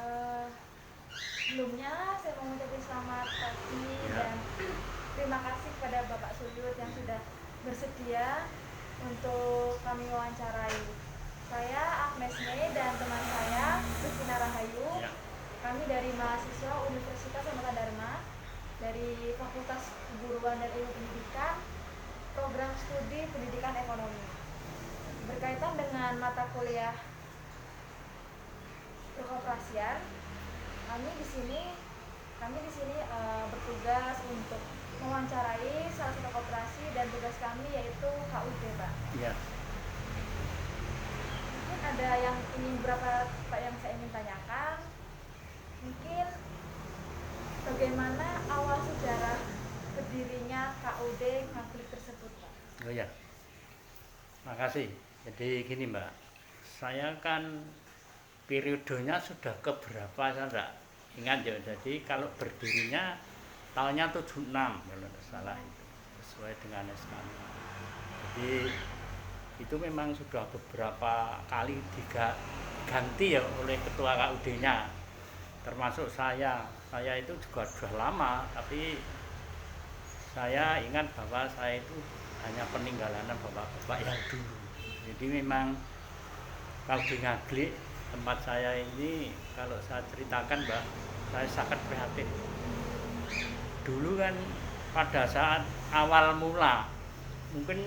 Eh, Sebelumnya saya mau mengucapkan selamat pagi Ya, dan terima kasih kepada Bapak Suyut yang sudah bersedia untuk kami wawancarai. Saya Agnes Mei dan teman saya Christina Rahayu. ya, Kami dari mahasiswa Universitas Sanata Dharma dari Fakultas Keguruan dan Ilmu Pendidikan, program studi Pendidikan Ekonomi. Berkaitan dengan mata kuliah perkoperasian, kami di sini bertugas untuk mewawancarai salah satu koperasi dan tugas kami yaitu KUD, Pak. ya. Mungkin ada yang ingin berapa Pak yang saya ingin tanyakan. Mungkin bagaimana awal sejarah berdirinya KUD Ngaglik tersebut, Pak? Oh ya, makasih. Jadi gini Mbak, saya kan periodenya sudah keberapa saya enggak ingat ya. Jadi kalau berdirinya tahunnya 76 kalau tidak salah itu sesuai dengan SK. Jadi itu memang sudah beberapa kali diganti ya oleh ketua KUD-nya. Termasuk saya itu juga sudah lama, tapi saya ingat bahwa saya itu hanya peninggalan bapak-bapak yang dulu. Jadi memang kalau di Ngaglik tempat saya ini, kalau saya ceritakan Mbak, saya sangat prihatin. Dulu kan pada saat awal mula, mungkin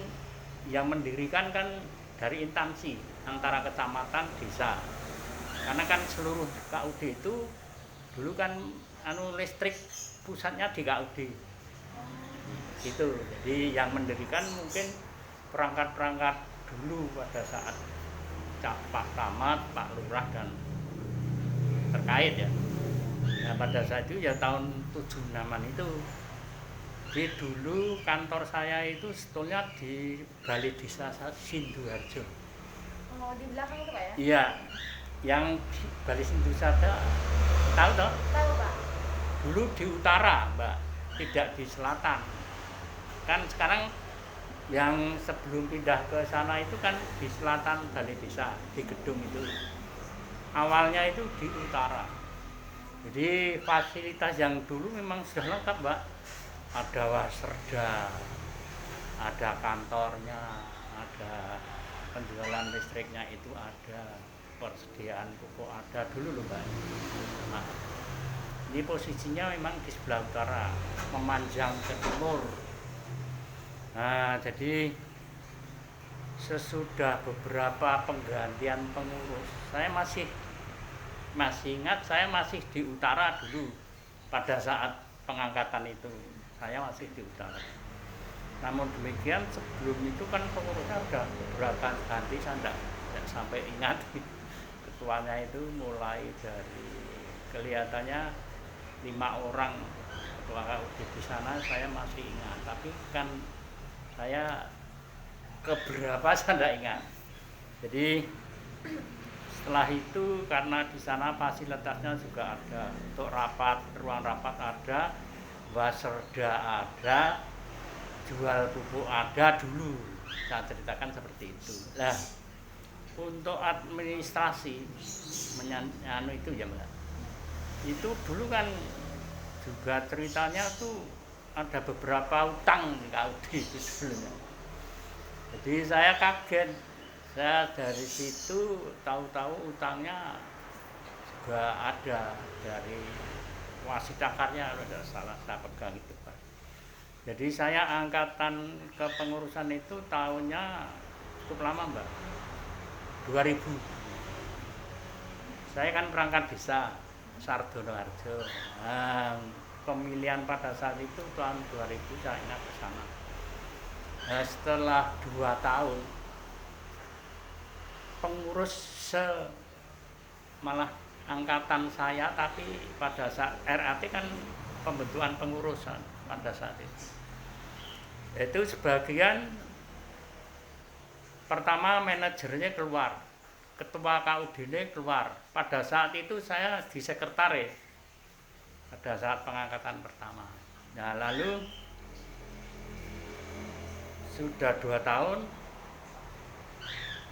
yang mendirikan kan dari instansi antara kecamatan, desa. Karena kan seluruh KUD itu dulu kan listrik pusatnya di KUD. Gitu. Jadi yang mendirikan mungkin perangkat-perangkat dulu pada saat Pak Camat, Pak Lurah dan terkait ya. Nah, pada saat itu ya tahun 76-an itu. Jadi dulu kantor saya itu sebetulnya di Balai Desa Sinduharjo. Oh, di belakang itu, Pak ya? Iya, yang di Balai Sinduharjo tahu toh? Tahu, Pak. Dulu di utara, Mbak, tidak di selatan. Kan sekarang yang sebelum pindah ke sana itu kan di selatan Balai Desa, di gedung itu. Awalnya itu di utara. Jadi fasilitas yang dulu memang sudah lengkap, Mbak. Ada waserda, ada kantornya, ada penjualan listriknya itu ada, persediaan pupuk ada dulu loh, Mbak. Nah, ini posisinya memang di sebelah utara, memanjang ke timur. Nah, jadi sesudah beberapa penggantian pengurus, saya masih ingat saya masih di utara dulu pada saat pengangkatan itu. Saya masih di utara. Namun demikian sebelum itu kan pengurusnya sudah beberapa ganti, saya tidak sampai ingat. Ketuanya itu mulai dari kelihatannya 5 orang ketua KUD di sana saya masih ingat, tapi kan saya keberapa saya tidak ingat. Jadi setelah itu karena di sana fasilitasnya juga ada untuk rapat, ruang rapat ada, waserda ada, jual pupuk ada dulu. Saya ceritakan seperti itu. Nah, untuk administrasi itu ya Mbak. Itu dulu kan juga ceritanya tuh ada beberapa utang di KUD itu sebelumnya. Jadi saya kaget, saya dari situ tahu-tahu utangnya juga ada dari wasit akarnya kalau tidak salah saya pegang itu Pak. Jadi saya angkatan kepengurusan itu tahunnya cukup lama Mbak, 2000. Saya kan perangkat desa Sardono Harjo. Nah, pemilihan pada saat itu tahun 2000 saya ingat ke sana. Nah, setelah 2 tahun pengurus malah angkatan saya, tapi pada saat RAT kan pembentukan pengurusan pada saat itu sebagian pertama manajernya keluar, ketua KUD keluar. Pada saat itu saya di sekretaris pada saat pengangkatan pertama. Nah lalu sudah 2 tahun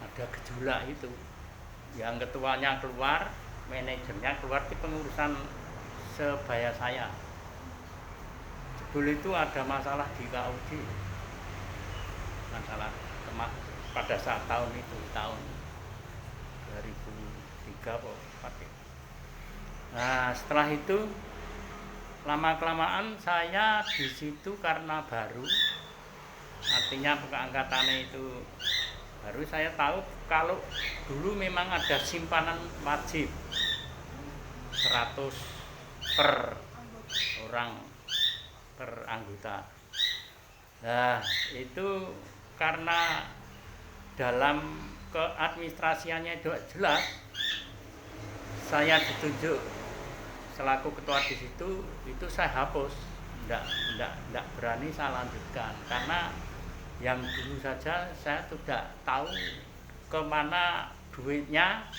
ada gejolak itu, yang ketuanya keluar, manajernya keluar di pengurusan sebaya saya. Jebul itu ada masalah di KUD, masalah pada saat tahun itu, tahun 2003 kok pakai. Nah setelah itu lama kelamaan saya di situ karena baru, artinya keangkatannya itu baru, saya tahu kalau dulu memang ada simpanan wajib 100 per orang per anggota. Nah itu karena dalam keadministrasiannya itu jelas, saya ditunjuk selaku ketua di situ, itu saya hapus, enggak berani saya lanjutkan karena yang dulu saja saya tidak tahu kemana duitnya,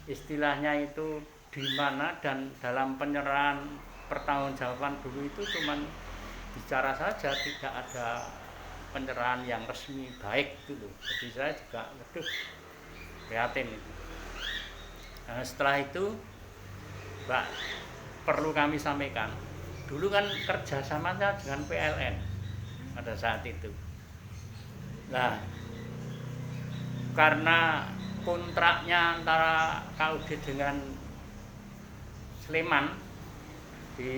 istilahnya itu di mana, dan dalam penyerahan pertanggungjawaban dulu itu cuman bicara saja, tidak ada penyerahan yang resmi baik gitu. Jadi saya juga waduh prihatin itu. Nah, setelah itu Mbak, perlu kami sampaikan, dulu kan kerjasamanya dengan PLN pada saat itu. Nah, karena kontraknya antara KUD dengan Sleman di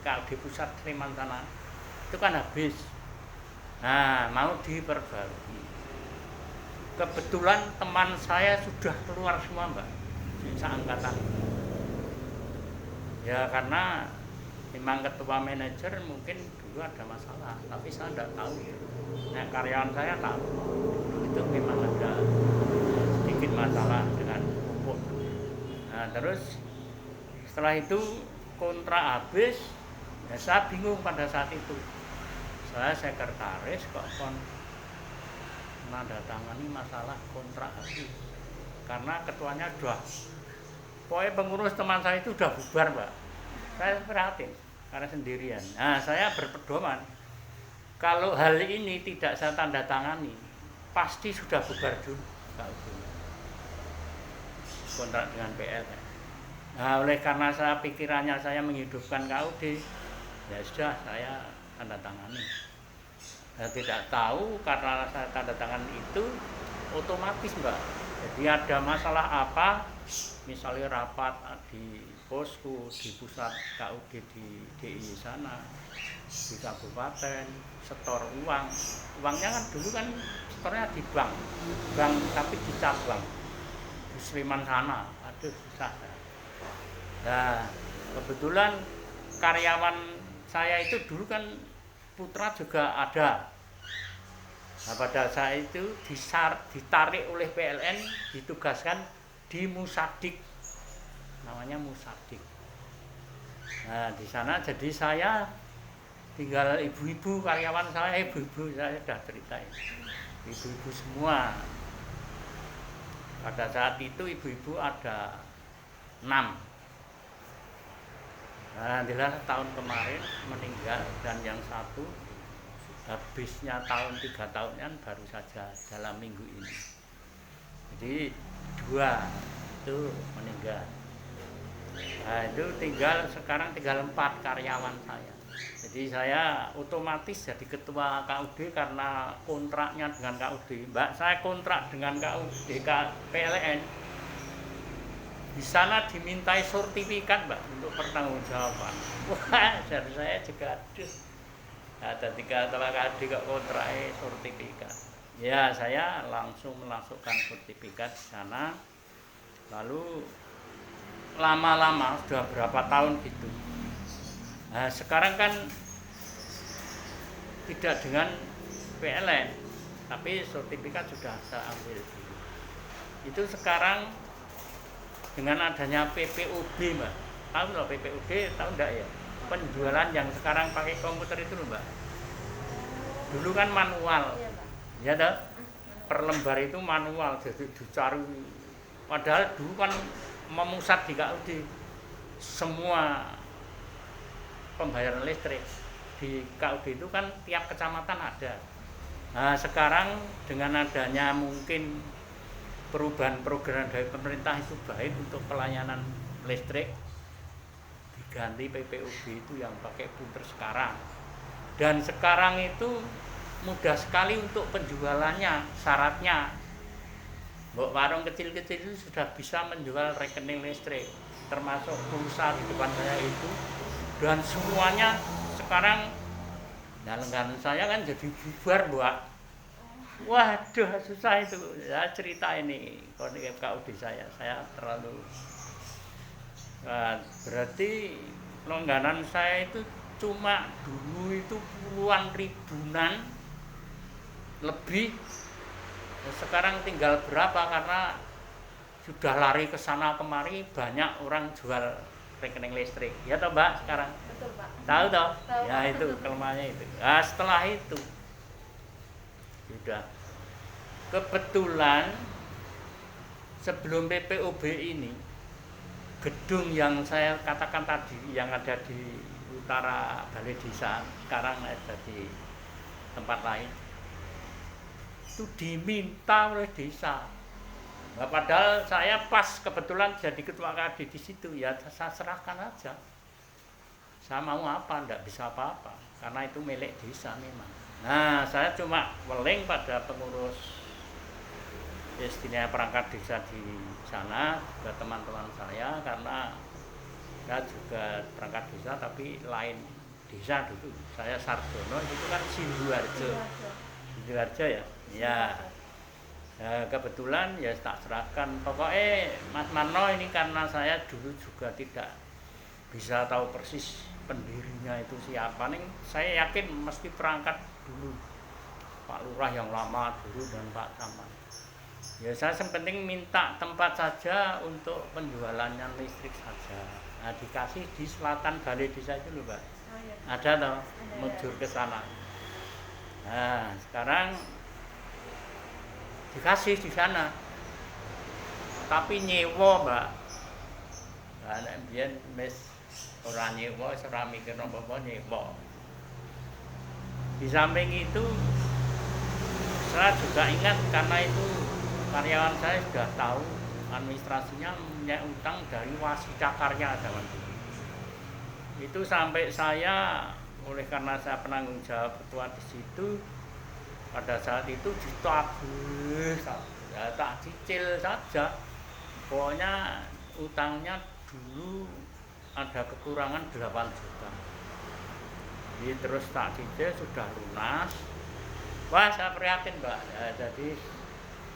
KUD Pusat Sleman sana itu kan habis. Nah, mau diperbarui. Kebetulan teman saya sudah keluar semua, Mbak, seangkatan. Ya karena memang ketua manajer mungkin dulu ada masalah, tapi saya tidak tahu. Nah, karyawan saya tahu itu memang ada sedikit masalah dengan pupuk. Nah, terus setelah itu kontrak habis, ya saya bingung pada saat itu. Saya sekretaris kok menandatangani masalah kontrak habis, karena ketuanya udah, pokoknya pengurus teman saya itu udah bubar, Mbak. Saya prihatin karena sendirian. Nah, saya berpedoman kalau hal ini tidak saya tanda tangani, pasti sudah bubar dulu kontrak dengan PLN. Nah, oleh karena saya pikirannya saya menghidupkan KUD, ya sudah saya tanda tangani. Saya tidak tahu karena saya tanda tangan itu otomatis, Mbak. Jadi ada masalah apa, misalnya rapat di posko di pusat KUD di DI sana, di kabupaten, setor uangnya kan dulu kan setornya di bank tapi di cabang di Sleman sana, aduh susah. Nah kebetulan karyawan saya itu dulu kan putra juga ada. Nah pada saat itu ditarik oleh PLN, ditugaskan di Musadik, namanya Musadik. Nah di sana jadi saya tinggal ibu-ibu karyawan saya, ibu-ibu saya sudah ceritain, ibu-ibu semua. Pada saat itu ibu-ibu ada 6. Nah, alhamdulillah tahun kemarin meninggal, dan yang satu habisnya tahun 3 tahunnya baru saja dalam minggu ini. Jadi 2 itu meninggal. Nah itu sekarang tinggal 4 karyawan saya. Jadi saya otomatis jadi ketua KUD karena kontraknya dengan KUD. Mbak, saya kontrak dengan KUD PLN. Di sana dimintai sertifikat, Mbak, untuk pertanggungjawaban. Wah, dari saya juga aduh. Ada 3 tahun KUD kok kontraknya sertifikat. Ya, saya langsung memasukkan sertifikat di sana. Lalu lama-lama sudah berapa tahun gitu. Nah, sekarang kan tidak dengan PLN, tapi sertifikat sudah saya ambil dulu. Itu sekarang dengan adanya PPOB, Mbak. Tahu nggak PPOB? Tahu nggak ya? Penjualan yang sekarang pakai komputer itu loh, Mbak. Dulu kan manual, ya dah. Per lembar itu manual, jadi dicari. Padahal dulu kan memusat di KUD semua pembayaran listrik di KUD itu kan tiap kecamatan ada. Nah sekarang dengan adanya mungkin perubahan program dari pemerintah itu baik untuk pelayanan listrik, diganti PPUB itu yang pakai punter sekarang. Dan sekarang itu mudah sekali untuk penjualannya, syaratnya mbok warung kecil-kecil itu sudah bisa menjual rekening listrik, termasuk pulsa di depan saya itu, dan semuanya sekarang. Nah, langganan saya kan jadi bubar, Mbak. Waduh, susah itu. Ya, cerita ini KUD saya terlalu berarti langganan saya itu cuma dulu itu puluhan ribuan lebih. Sekarang tinggal berapa karena sudah lari ke sana kemari, banyak orang jual rekening listrik. Ya toh, Mbak, sekarang? Betul, Pak. Tahu toh? Tahu. Ya itu kelemahannya itu. Nah, setelah itu sudah kebetulan sebelum PPOB ini, gedung yang saya katakan tadi yang ada di utara Balai Desa, sekarang ada di tempat lain, itu diminta oleh desa. Nah, padahal saya pas kebetulan jadi ketua KD di situ, ya saya serahkan aja. Saya mau apa, enggak bisa apa-apa, karena itu milik desa memang. Nah, saya cuma weling pada pengurus istilahnya perangkat desa di sana, juga teman-teman saya, karena saya juga perangkat desa tapi lain desa dulu. Saya Sardono, itu kan Sidoarjo. Sidoarjo ya? Ya. Nah, kebetulan ya tak serahkan. Pokoknya Mas Mano ini karena saya dulu juga tidak bisa tahu persis pendirinya itu siapa nih, saya yakin mesti perangkat dulu Pak Lurah yang lama dulu dan Pak Camat. Ya saya penting minta tempat saja untuk penjualannya listrik saja. Nah, dikasih di selatan Balai Desa itu loh, Mbak. Oh, iya. Ada toh, mujur ke sana. Nah, sekarang dikasih di sana. Tapi nyewa, Mbak. Nah, biyen mes ora nyewa, ora mikir apa-apa nyewa. Di samping itu saya juga ingat karena itu karyawan saya sudah tahu administrasinya punya utang dari Wasita Karya zaman dulu. Itu sampai saya, oleh karena saya penanggung jawab ketua di situ, pada saat itu ditagih, ya tak cicil saja. Pokoknya utangnya dulu ada kekurangan 8 juta. Jadi terus tak cicil sudah lunas. Wah, saya prihatin, Mbak. Ya, jadi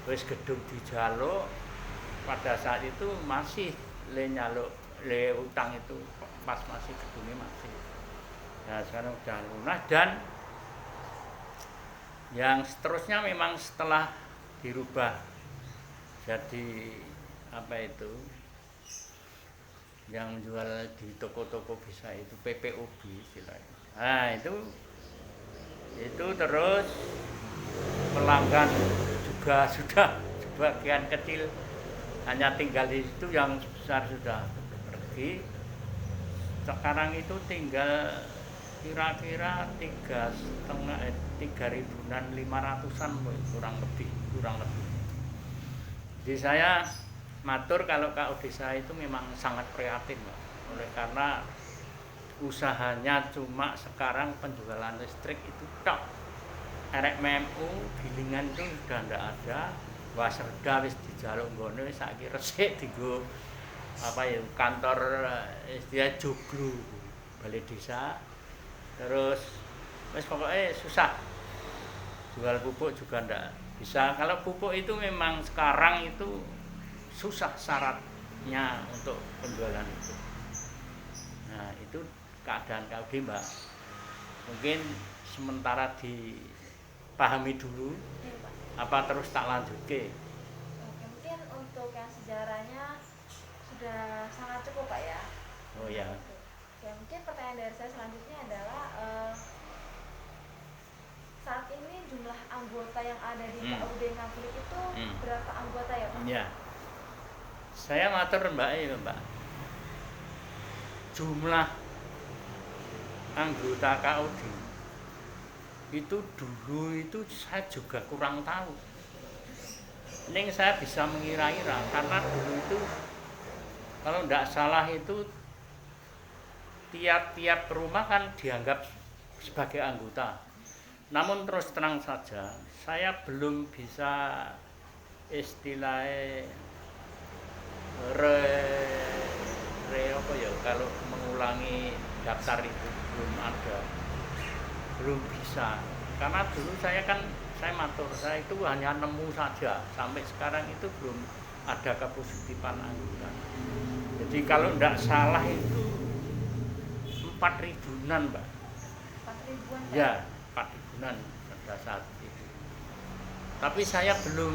wis gedung dijaluk, pada saat itu masih nyaluk utang itu pas masih gedungnya masih. Nah, sekarang udah lunas dan yang seterusnya memang setelah dirubah jadi apa itu yang jual di toko-toko bisa itu PPOB istilahnya. Nah, itu terus pelanggan juga sudah sebagian kecil hanya tinggal di situ, yang besar sudah pergi. Sekarang itu tinggal kira-kira 3.500-an kurang lebih. Jadi saya matur kalau KUD saya itu memang sangat prihatin, Mbak. Oleh karena usahanya cuma sekarang penjualan listrik itu tok. RMMU gilingan itu sudah ndak ada. Wasreda wis dijaluk ngono saiki resik dienggo apa ya kantor istilah joglo Balai Desa. Terus wis pokoknya susah. Jual pupuk juga ndak bisa. Kalau pupuk itu memang sekarang itu susah syaratnya untuk penjualan itu. Nah, itu keadaan KUD, Mbak. Mungkin sementara dipahami dulu, apa terus tak lanjut ke? Oke, mungkin untuk yang sejarahnya sudah sangat cukup, Pak ya. Oh ya. Ya, mungkin pertanyaan dari saya selanjutnya adalah saat ini jumlah anggota yang ada di KUD Ngaglik itu berapa anggota ya, Pak? Ya. Saya matur Mbak. Jumlah anggota KUD itu dulu itu saya juga kurang tahu. Ini saya bisa mengira-ira karena dulu itu kalau tidak salah itu tiap-tiap rumah kan dianggap sebagai anggota. Namun terus terang saja, saya belum bisa istilahnya re, apa ya, kalau mengulangi daftar itu belum ada, belum bisa. Karena dulu saya matur, saya itu hanya nemu saja, sampai sekarang itu belum ada kepositifan anggota. Jadi kalau tidak salah itu 4 ribuan, Mbak. 4 ribuan Pak? Ya, 4 ribuan pada saat itu. Tapi saya belum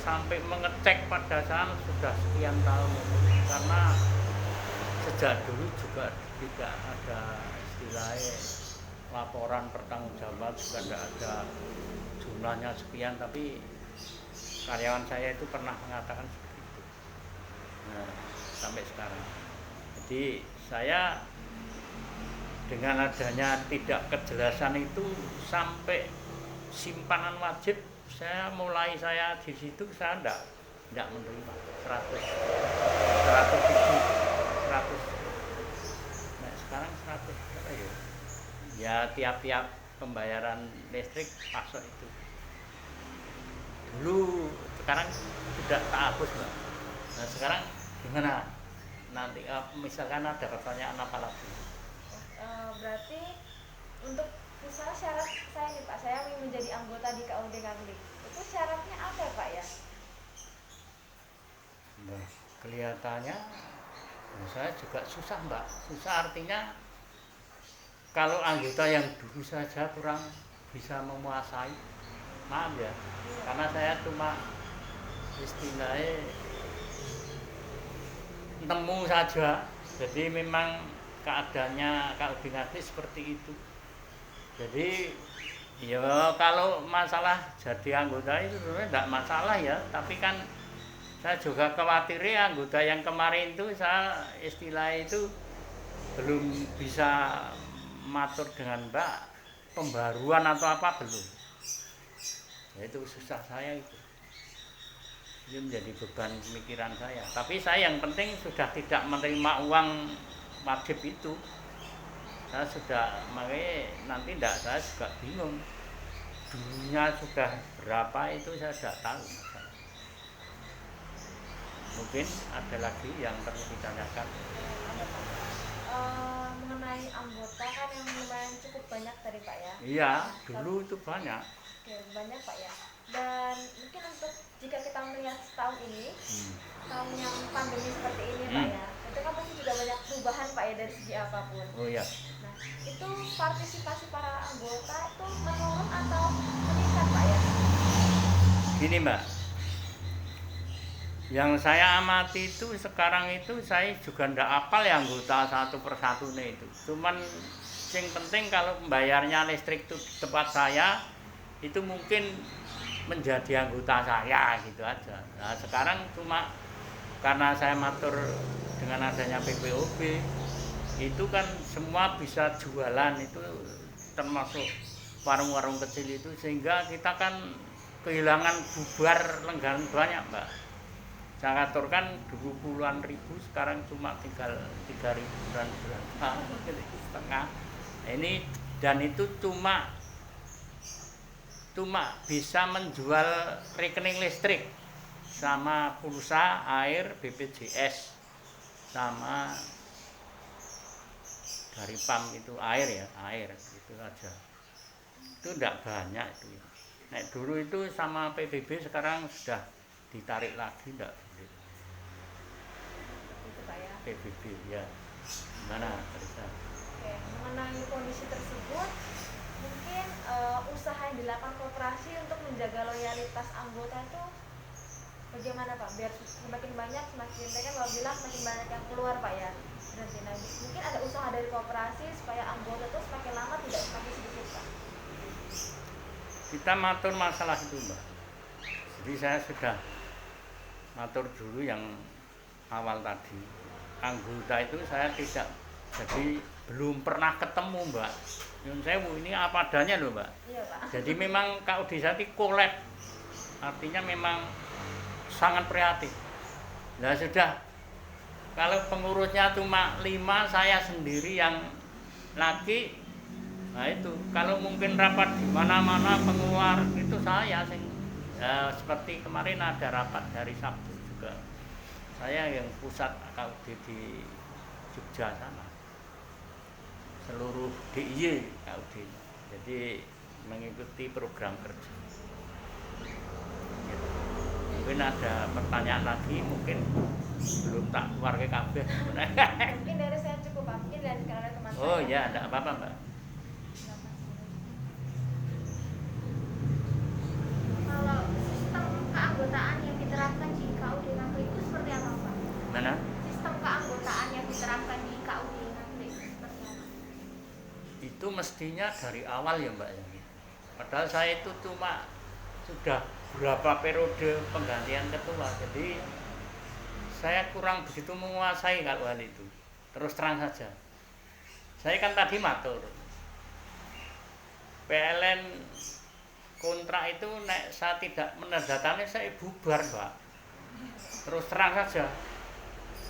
sampai mengecek pada saat sudah sekian tahun itu, karena sejak dulu juga tidak ada istilahnya laporan pertanggungjawab, juga tidak ada jumlahnya sekian, tapi karyawan saya itu pernah mengatakan seperti itu. Nah, sampai sekarang. Jadi saya dengan adanya tidak kejelasan itu sampai simpanan wajib saya di situ saya tidak menerima 100 ribu 100. Nah, sekarang 100 berapa ya? Ya tiap-tiap pembayaran listrik masuk itu. Dulu sekarang sudah tak hapus, Mbak. Nah, sekarang gimana? Nanti misalkan ada pertanyaan apa lagi? Berarti untuk misalnya syarat saya nih Pak, saya ingin menjadi anggota di KUD Katolik, itu syaratnya apa ya Pak ya? Nah, kelihatannya saya juga susah, Mbak. Susah artinya kalau anggota yang dulu saja kurang bisa memuasai, maaf ya, karena saya cuma istilahnya nemu saja. Jadi memang keadaannya koordinasi seperti itu. Jadi ya kalau masalah jadi anggota itu sebenarnya tidak masalah ya, tapi kan saya juga khawatir ya, anggota yang kemarin itu saya istilah itu belum bisa matur dengan Mbak pembaruan atau apa belum. Ya, itu susah saya itu. Ini menjadi beban pemikiran saya. Tapi saya yang penting sudah tidak menerima uang wajib itu. Saya sudah, makanya nanti saya juga bingung. Dulunya sudah berapa itu saya sudah tahu. Mungkin ada lagi yang perlu ditanyakan. Mengenai anggota kan yang lumayan cukup banyak tadi Pak ya? Iya, dulu itu banyak. Oke, banyak Pak ya. Dan mungkin untuk jika kita melihat setahun ini, tahun yang pandemi seperti ini Pak ya, itu kan pasti juga banyak perubahan Pak ya dari segi apapun. Oh iya. Nah, itu partisipasi para anggota itu menurun atau meningkat Pak ya? Gini Mbak, yang saya amati itu sekarang itu saya juga ndak apal ya anggota satu persatu itu. Cuman yang penting kalau membayarnya listrik itu di tempat saya itu mungkin menjadi anggota saya gitu aja. Nah sekarang cuma karena saya matur dengan adanya PPOB itu kan semua bisa jualan itu, termasuk warung-warung kecil itu, sehingga kita kan kehilangan bubar lenggan banyak Mbak. Saya aturkan dulu puluhan ribu, sekarang cuma tinggal 3 ribuan berapa setengah. Ini dan itu cuma bisa menjual rekening listrik sama pulsa air BPJS sama dari PAM itu air itu aja. Itu tidak banyak itu. Nah, dulu itu sama PBB sekarang sudah ditarik lagi enggak boleh. Itu Pak ya. PBB ya. Gimana Teresa? Oke, mengenai kondisi tersebut, mungkin usaha yang dilakukan koperasi untuk menjaga loyalitas anggota itu bagaimana Pak? Biar semakin banyak, semakin mereka kalau bilang semakin banyak yang keluar Pak ya. Berarti nanti mungkin ada usaha dari koperasi supaya anggota itu semakin lama tidak semakin sedikit Pak. Kita matur masalah itu Mbak. Jadi saya sudah matur dulu yang awal tadi. Anggota itu saya tidak, jadi belum pernah ketemu Mbak. Nyun sewu ini apa adanya loh Mbak. Iya Pak. Jadi memang KUD Jati kolab. Artinya memang sangat prihatin. Nah sudah, kalau pengurusnya cuma 5, saya sendiri yang laki. Nah itu, kalau mungkin rapat di mana-mana pengeluar itu saya sing seperti kemarin ada rapat dari Sabtu juga. Saya yang pusat KUD di Jogja sana. Seluruh DIY KUD. Jadi mengikuti program kerja. Gitu. Mungkin ada pertanyaan lagi, mungkin belum tak keluar ke kabeh. Mungkin dari saya cukup, Pak. Mungkin dilanjutkan oleh teman saya. Oh ya, enggak apa-apa, Mbak. Kalau sistem keanggotaan yang diterapkan di KUD Ngaglik itu seperti apa, Pak? Mana? Sistem keanggotaan yang diterapkan di KUD Ngaglik itu seperti apa? Itu mestinya dari awal ya Mbak. Padahal saya itu cuma sudah berapa periode penggantian ketua, jadi saya kurang begitu menguasai kalau hal itu. Terus terang saja, saya kan tadi matur PLN kontrak itu nek saya tidak menandatangani saya bubar Mbak. Terus terang saja,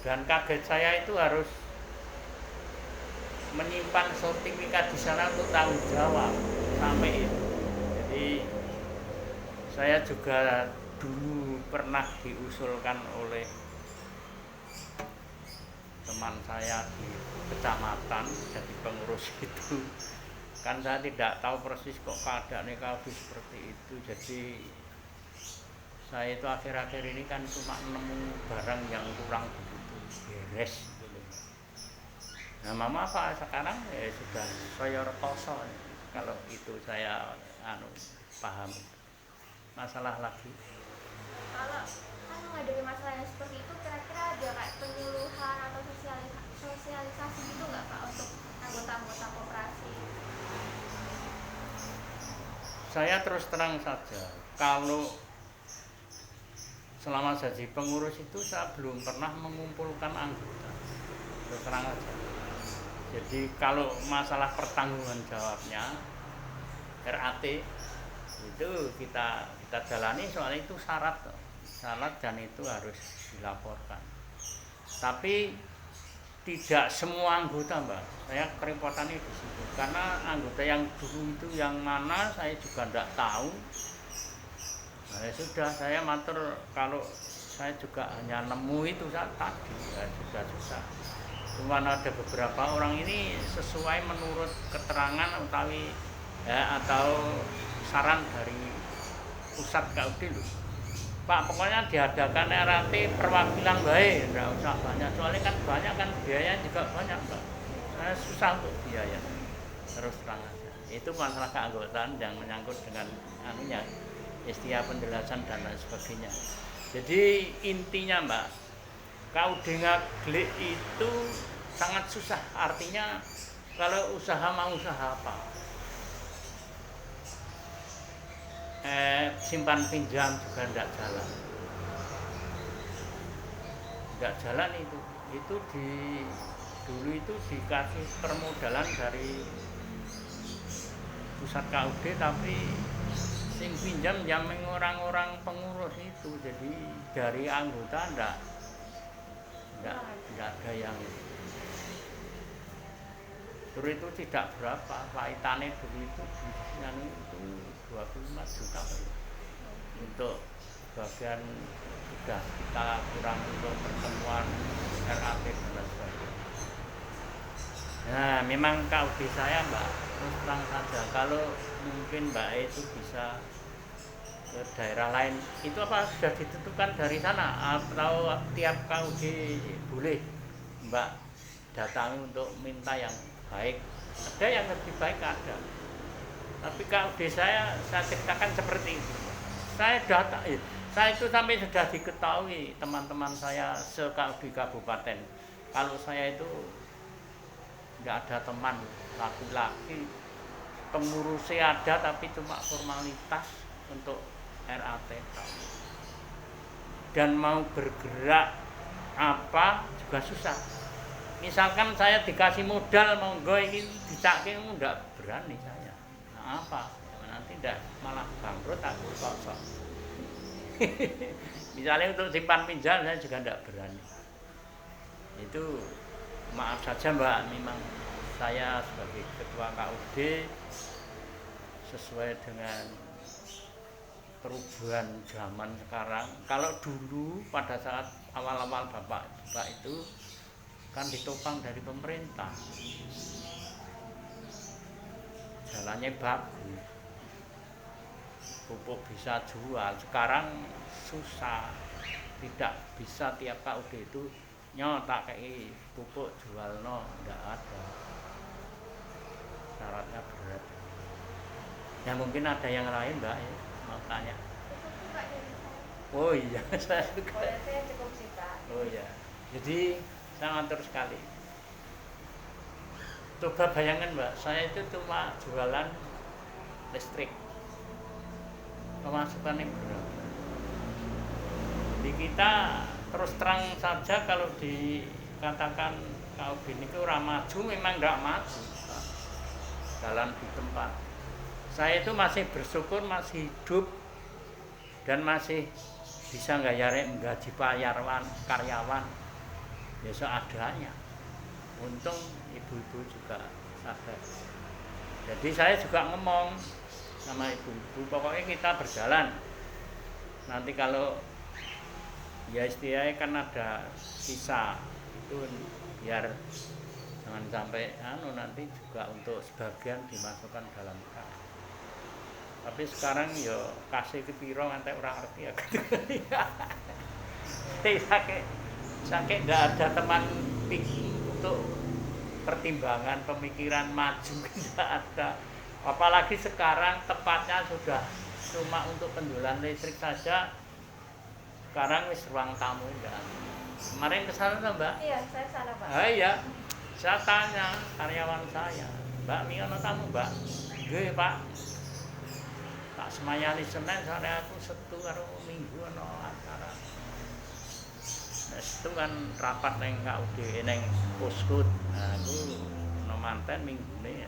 dan kaget saya itu harus menyimpan sertifikat di sana untuk tanggung jawab sampai itu. Jadi saya juga dulu pernah diusulkan oleh teman saya di kecamatan jadi pengurus itu. Kan saya tidak tahu persis kok keadaannya KUD seperti itu. Jadi saya itu akhir-akhir ini kan cuma nemu barang yang kurang begitu beres gitu. Nah mama apa sekarang ya sudah saya rekoso kalau itu saya paham. Masalah lagi. Kalau kan menghadapi masalah yang seperti itu, kira-kira ada kayak penyuluhan atau sosialisasi gitu nggak Pak untuk anggota-anggota koperasi? Saya terus terang saja, kalau selama jadi pengurus itu saya belum pernah mengumpulkan anggota. Terus terang saja. Jadi kalau masalah pertanggungan jawabnya RAT itu kita jalani, soalnya itu syarat dan itu harus dilaporkan. Tapi tidak semua anggota Mbak, saya kerepotannya di situ karena anggota yang dulu itu yang mana saya juga tidak tahu. Nah, ya sudah, saya matur kalau saya juga hanya nemu itu saat tadi ya sudah susah. Cuma ada beberapa orang ini sesuai menurut keterangan utawi ya, atau saran dari pusat KUD loh. Pak, pokoknya diadakan RAT perwakilan baik, tidak usah banyak, soalnya kan banyak kan biaya juga banyak Pak. Saya susah untuk biaya, terus terang aja. Itu masalah keanggotaan yang menyangkut dengan anunya, istilah penjelasan dan lain sebagainya. Jadi intinya Mbak, KUD Ngaglik itu sangat susah, artinya kalau usaha mau usaha apa? Simpan pinjam juga tidak jalan itu dulu itu dikasih permodalan dari pusat KUD, tapi sing pinjam jamming orang-orang pengurus itu, jadi dari anggota tidak ada yang dulu itu tidak berapa, pahitannya dulu itu yang itu 25 juta untuk bagian sudah kita kurang untuk pertemuan RAT dan sebagainya. Nah memang KUD saya Mbak, terus terang saja kalau mungkin Mbak itu bisa ke daerah lain, itu apa sudah ditentukan dari sana atau tiap KUD boleh Mbak datangi untuk minta yang baik? Ada yang lebih baik ada, tapi KUD saya ceritakan seperti itu. Saya itu sampai sudah diketahui teman-teman saya se-KUD kabupaten, kalau saya itu tidak ada teman laki-laki, pengurusnya ada tapi cuma formalitas untuk RAT, dan mau bergerak apa juga susah. Misalkan saya dikasih modal monggo ini dicake, enggak berani saya. Nah, apa? Nanti tidak malah bangkrut aku kosong. Misalnya untuk simpan pinjam saya juga tidak berani. Itu maaf saja Mbak, memang saya sebagai ketua KUD sesuai dengan perubahan zaman sekarang. Kalau dulu pada saat awal-awal bapak itu kan ditopang dari pemerintah, jalannya bagus, pupuk bisa jual. Sekarang susah, tidak bisa tiap KUD itu nyotak kayak pupuk jual, no, tidak ada, syaratnya berat. Ya mungkin ada yang lain Mbak ya, mau tanya. Oh iya, saya juga. Boleh, saya cukup sih Pak. Oh iya, jadi saya ngantor sekali. Coba bayangkan Mbak, saya itu cuma jualan listrik, pemasukannya berapa? Jadi kita terus terang saja kalau dikatakan KUD ini ora maju, memang tidak maju, jalan di tempat. Saya itu masih bersyukur masih hidup dan masih bisa menggaji karyawan ya seadanya. Untung ibu-ibu juga sadar. Jadi saya juga ngomong sama ibu-ibu, pokoknya kita berjalan. Nanti kalau ya istilahnya kan ada sisa itu biar jangan sampai nanti juga untuk sebagian dimasukkan dalam kas. Tapi sekarang ya kasih ke piro nganti orang ngerti ya. Sakit nggak ada teman untuk pertimbangan pemikiran maju, tidak ada. Apalagi sekarang tepatnya sudah cuma untuk penjualan listrik saja. Sekarang wis ruang tamu enggak. Kemarin ke sana Mbak? Iya, saya sana Pak. Iya. Saya tanya karyawan saya, Mbak miono tamu Mbak? Nggih Pak. Tak semayani Senin sore aku Setu karo Minggu ana acara. Nah, itu kan rapat neng KUD neng Poskut. Nah, aku no manten minggune